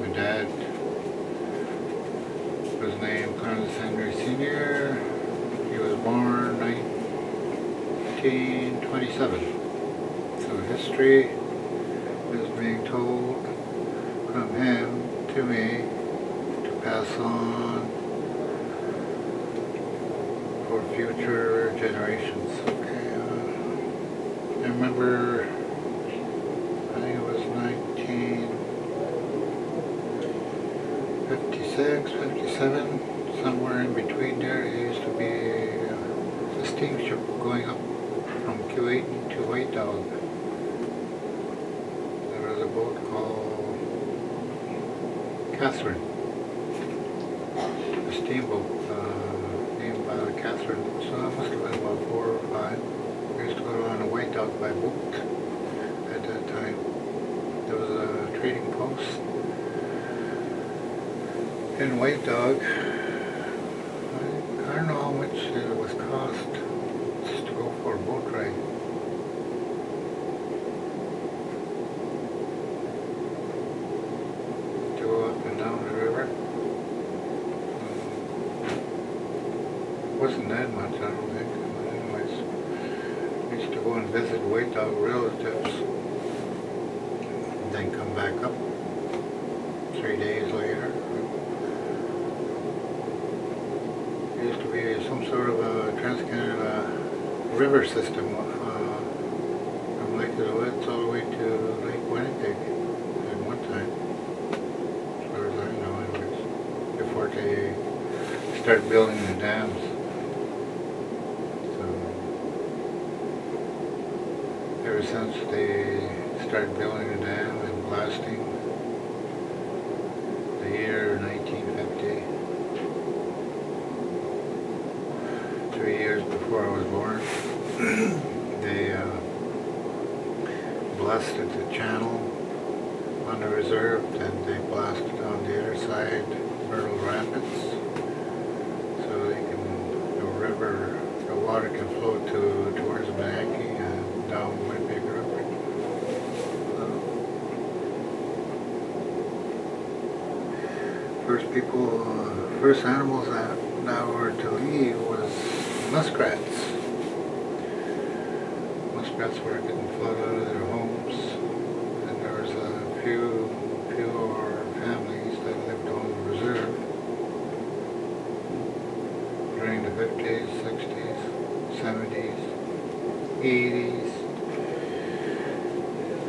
My dad was named Clarence Henry Sr. He was born 1927. So history is being told from him to me to pass on for future generations. Okay, I remember, I think it was 1956, 57, somewhere in between there. There used to be a steamship going up from Kuwait to White Dog. There was a boat called Catherine, a steamboat named Catherine. So that must have been about 4 or 5. We used to go down to White Dog by boat at that time. There was a trading post in White Dog. I don't know how much it was cost just to go for a boat ride. To go up and down the river. Wasn't that much, I don't think. But anyways, we used to go and visit White Dog relatives. Then come back up 3 days later. There used to be some sort of a Trans-Canada river system from Lake of the Woods all the way to Lake Winnipeg at one time, as far as I know anyways, before they started building the dams. So ever since they started building the dam and blasting, the year 1950, 3 years before I was born, they blasted the channel on the reserve, and they blasted on the other side, Myrtle Rapids, so they can, the water can flow towards Maniaci and down Winnipeg River. First animals that were to leave was muskrats. Muskrats were getting flooded out of their homes, and there was a few of our families that lived on the reserve during the 50s, 60s, 70s, 80s.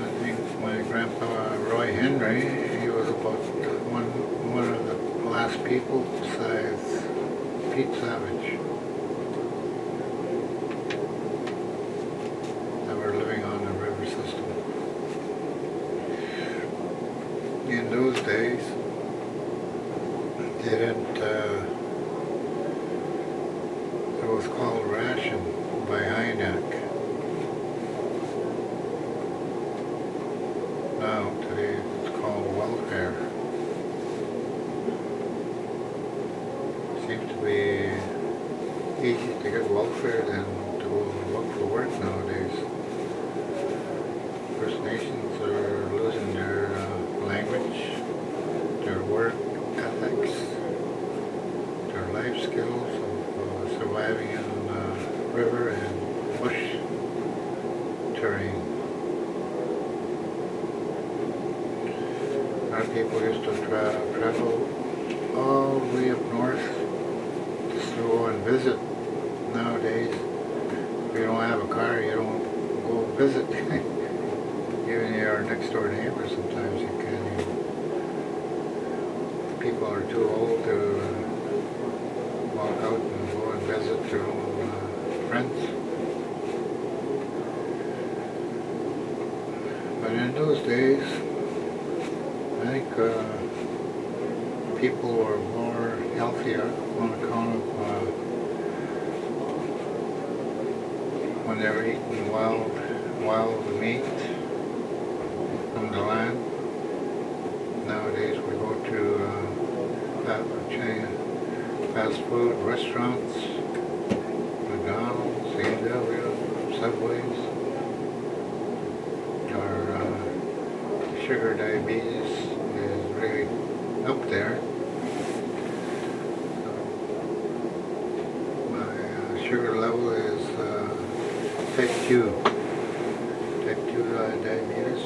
I think my grandpa Roy Henry, he was about one of the last people besides Pete Savage that were living on the river system. In those days, they didn't, it was called ration by INAC. Now, today, it's called welfare. Seems to be easy to get welfare than to go look for work nowadays. First Nations are losing their language, their work ethics, their life skills of surviving in river and bush terrain. Our people used to travel all the way up north just to go and visit. Nowadays, if you don't have a car, you don't go visit. Even your next door neighbor, sometimes you can't even. People are too old to walk out and go and visit their own friends. But in those days, I think people were more healthier on account of when they were eating wild meat from the land. Nowadays we go to fast food restaurants, McDonald's, A&W, Subways. Our sugar diabetes is really up there. My sugar level is type 2. Type 2 diabetes.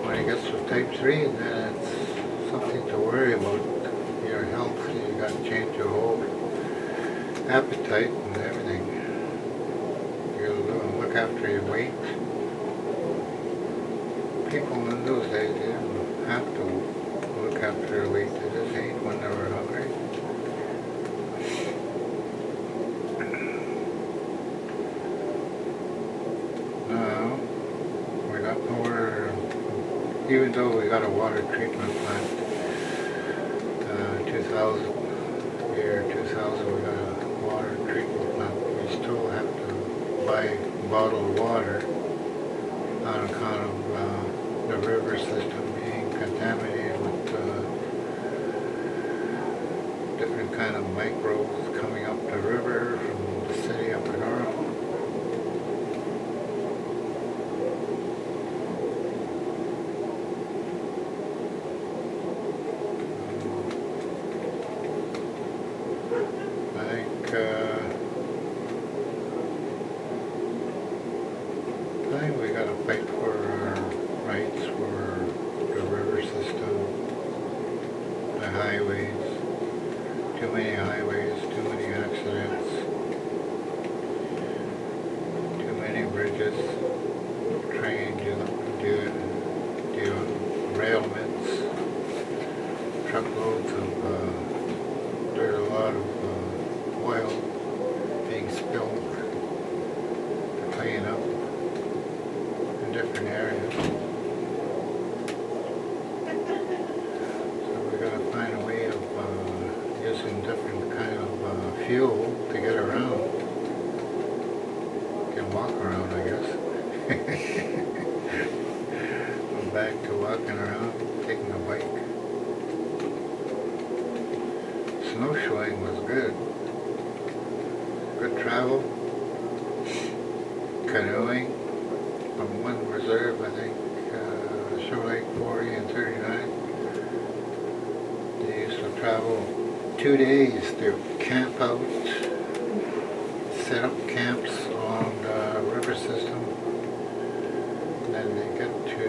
When it gets to type 3, then it's something to worry about. Your health, you got to change your whole appetite and everything. You look after your weight. People in those days didn't have to look after their weight. They just ate when they were hungry. Now, we got nowhere, even though we got a water treatment plant, 2000, we got a water treatment plant. We still have to buy bottled water on account of the river system being contaminated with different kind of microbes coming up the river from the city up north. I think we got to fight for our rights for the river system, the highways. Too many highways, too many accidents, too many bridges, train derailments, truckloads of, there's a lot of oil being spilled to clean up in different areas. So we got to find a way of using different kind of fuel to get around. Can walk around, I guess. Go back to walking around, taking a bike. Snowshoeing was good. Good travel. Canoeing from one reserve, I think, Shoal Lake 40 and 39. They used to travel 2 days to camp out, set up camps along the river system. And then they get to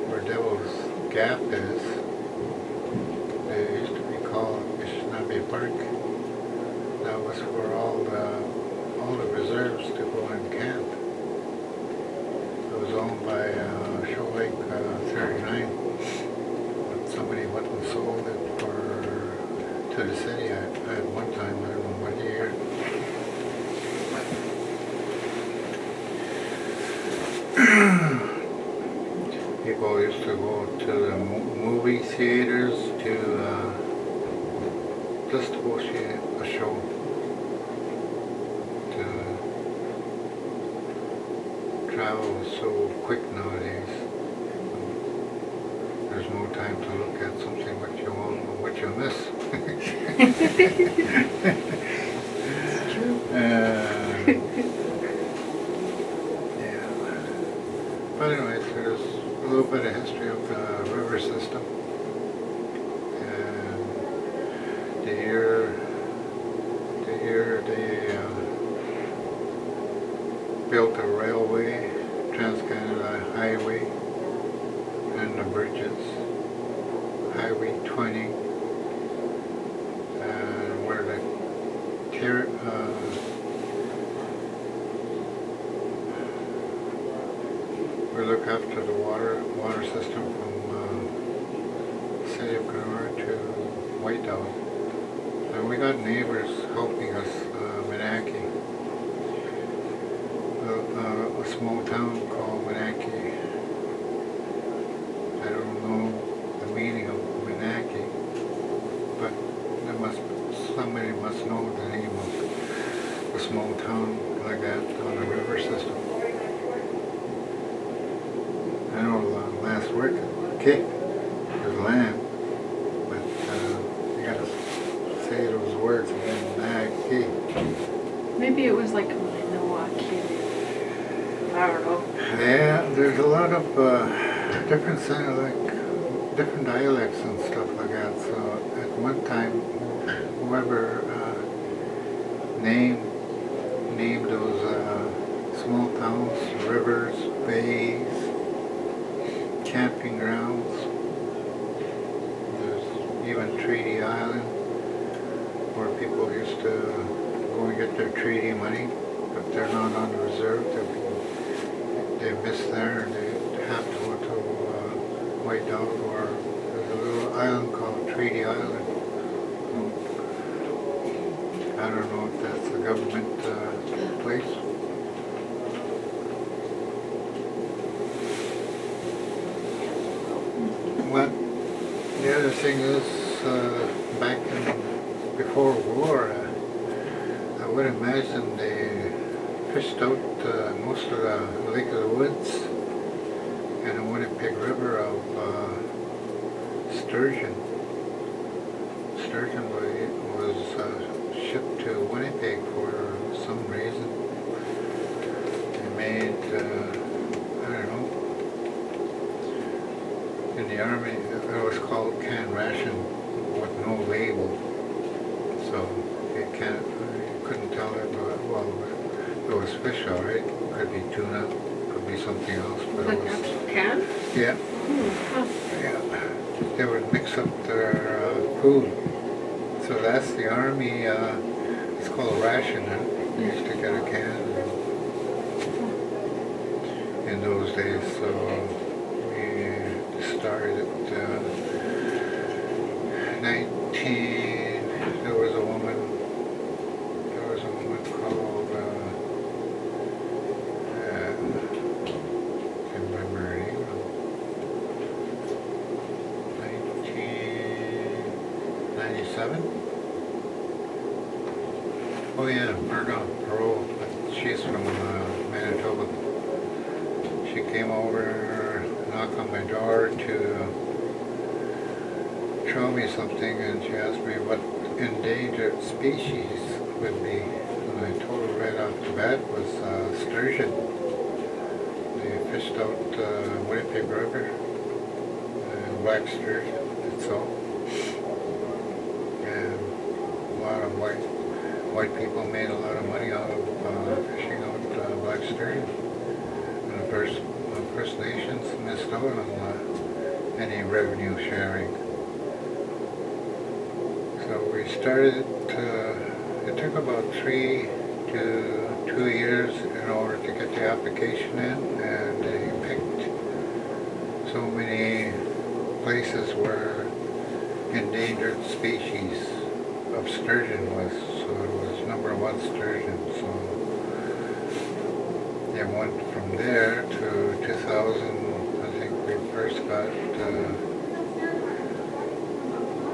where Devil's Gap is. They used to be called Ishnabe Park. That was for all the reserves to go and camp. It was owned by Shoal Lake 39. But somebody went and sold it to the city at one time, I don't know what year. People used to go to the movie theaters to just to go see a show. Travel is so quick nowadays. There's no time to look at something what you want or what you miss. It's true. Yeah. But anyways, there's a little bit of history of the river system. And the year they built a railway, Trans-Canada Highway, and the bridges, Highway 20, and where the we look after the water system from the city of Kenora to Whitetown. And we got neighbors helping us, Menaki. A small town called Menaki. I don't know the meaning of Menaki, but somebody must know the name of a small town like that on the river system. I know last word, okay, is land, but you gotta say those words again, Menaki. Maybe it was like Milwaukee. I don't know. Yeah, there's a lot of different sound, like different dialects and stuff like that. So at one time, whoever named those small towns, rivers, bays, camping grounds. There's even Treaty Island, where people used to go and get their treaty money. If they're not on the reserve, they miss there and they have to go to White Dog, or there's a little island called Treaty Island. I don't know if that's a government place. Well, the other thing is, back before war, I would imagine they fished out most of the Lake of the Woods and the Winnipeg River of sturgeon. Sturgeon was shipped to Winnipeg for some reason. They made, I don't know, in the Army it was called canned ration with no label. So you couldn't tell it, well, it was fish, all right. Could be tuna, could be something else, but it was. Can? Yeah. Yeah. They would mix up their food. So that's the Army, it's called a ration. They used to get a can in those days. So we started at 19, there was a woman called, can't remember her name, 1997? Oh yeah, Murdoch Perot. She's from Manitoba. She came over, knocked on my door to show me something, and she asked me what endangered species would be. And I told her right off the bat was sturgeon. They fished out Winnipeg River, black sturgeon itself. And a lot of white people made a lot of money out of fishing out black sturgeon. And the First Nations missed out on any revenue sharing. So we started, it took about 3 to 2 years in order to get the application in, and they picked so many places where endangered species of sturgeon was, so it was #1 sturgeon. So they went from there to 2000, I think we first got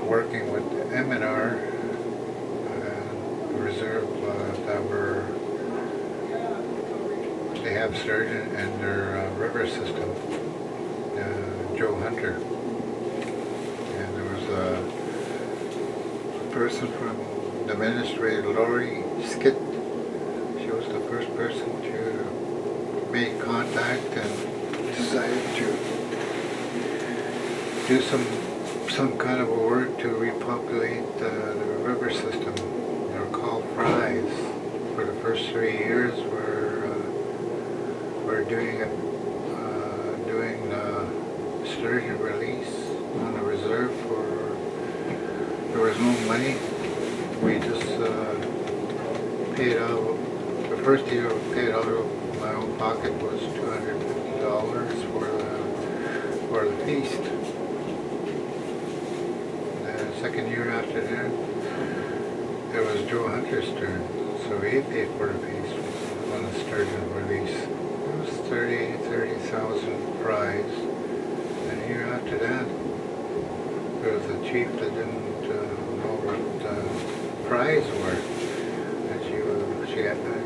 working with M&R Reserve that they have sturgeon in their river system, Joe Hunter. And there was a person from the ministry, Laurie Skit. She was the first person to make contact and decided to do some kind of a work to repopulate the river system. They were called fries. For the first 3 years, we're doing the sturgeon release on the reserve. There was no money. We just paid out. The first year we paid out of my own pocket was $250 for the feast. Second year after that, there was Joe Hunter's turn, so he paid for the feast on the sturgeon release. It was 30,000 fries, and a year after that, there was a chief that didn't know what fries were, and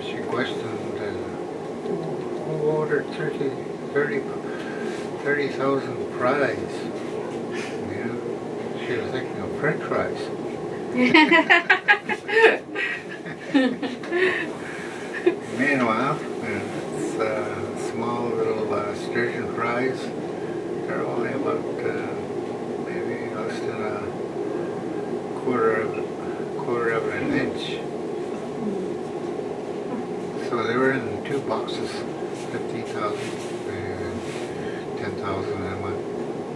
she questioned who ordered 30,000 fries. She was thinking of French fries. Meanwhile, it's small little sturgeon fries. They're only about than a quarter of an inch. So they were in two boxes, 15,000 and 10,000 in one.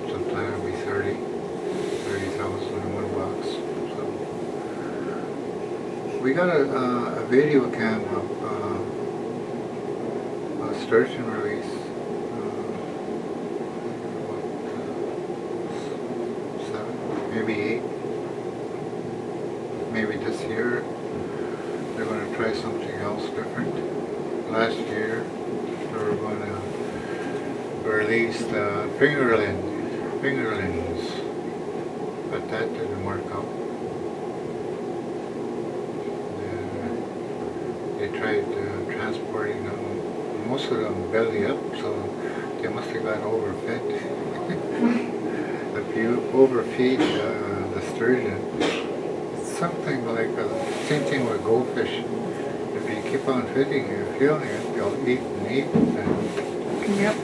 Sometimes it'll be 30,000 in one box. So we got a video cam of a sturgeon release. Seven, maybe 8. Maybe this year they're going to try something else different. Last year they were going to release the fingerlings, but that didn't work out. They tried transporting them, most of them belly up, so they must have got overfed. If you overfeed the sturgeon, something like the same thing with goldfish. If you keep on feeding it, feeding it, they'll eat and eat, and Yep.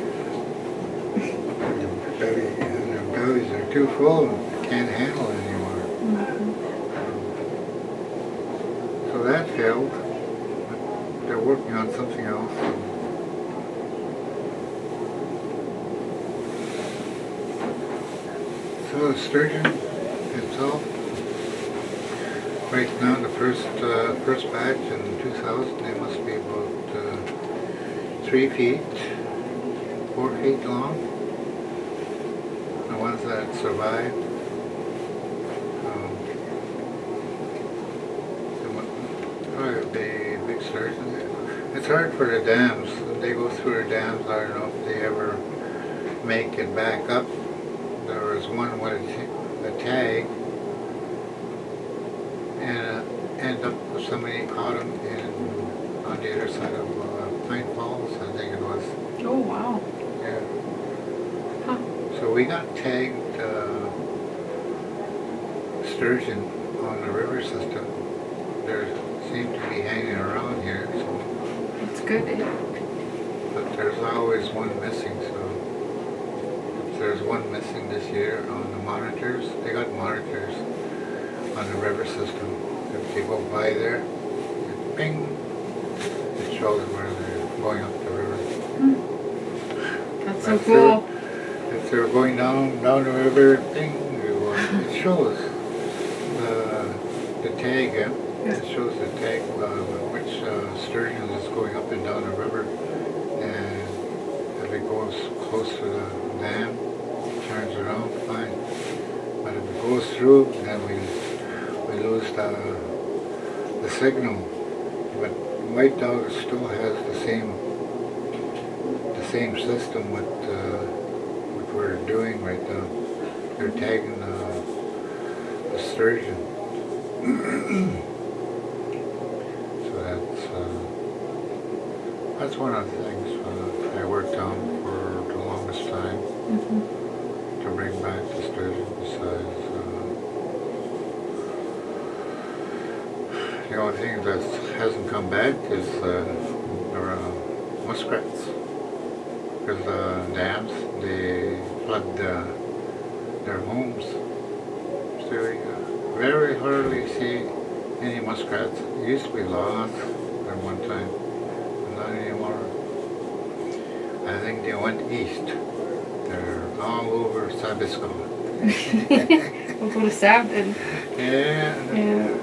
their bellies are too full and can't handle it anymore. So that failed. They're working on something else. So the sturgeon itself, right now the first batch in 2000, they must be about 3 feet, 4 feet long. The ones that survived. Probably the big sturgeon. It's hard for the dams. They go through the dams. I don't know if they ever make it back up. There was one with a tag, and ended up with somebody caught him on the other side of Pine Falls, I think it was. Oh, wow. Yeah. Huh. So we got tagged sturgeon on the river system. There seem to be hanging around here, so. That's good. But there's always one missing, so if there's one missing this year on the monitors. They got monitors on the river system. If you go by there, bing, it shows where they're going up the river. That's so cool. If they're going down the river, bing, it shows the tag. It shows the tag which sturgeon is going up and down the river, and if it goes close to the dam, turns around, fine. But if it goes through, then we lose the signal. But White Dog still has the same system what we're doing right now. They're tagging the sturgeon. That's one of the things I worked on for the longest time, to bring back the sturgeon. Besides, the only thing that hasn't come back is the muskrats. Because the dams, they flood their homes. So you very hardly see any muskrats. It used to be lots at one time. Not anymore. I think they went east. They're all over Sabisco. We'll go to Sabden. Yeah. Yeah.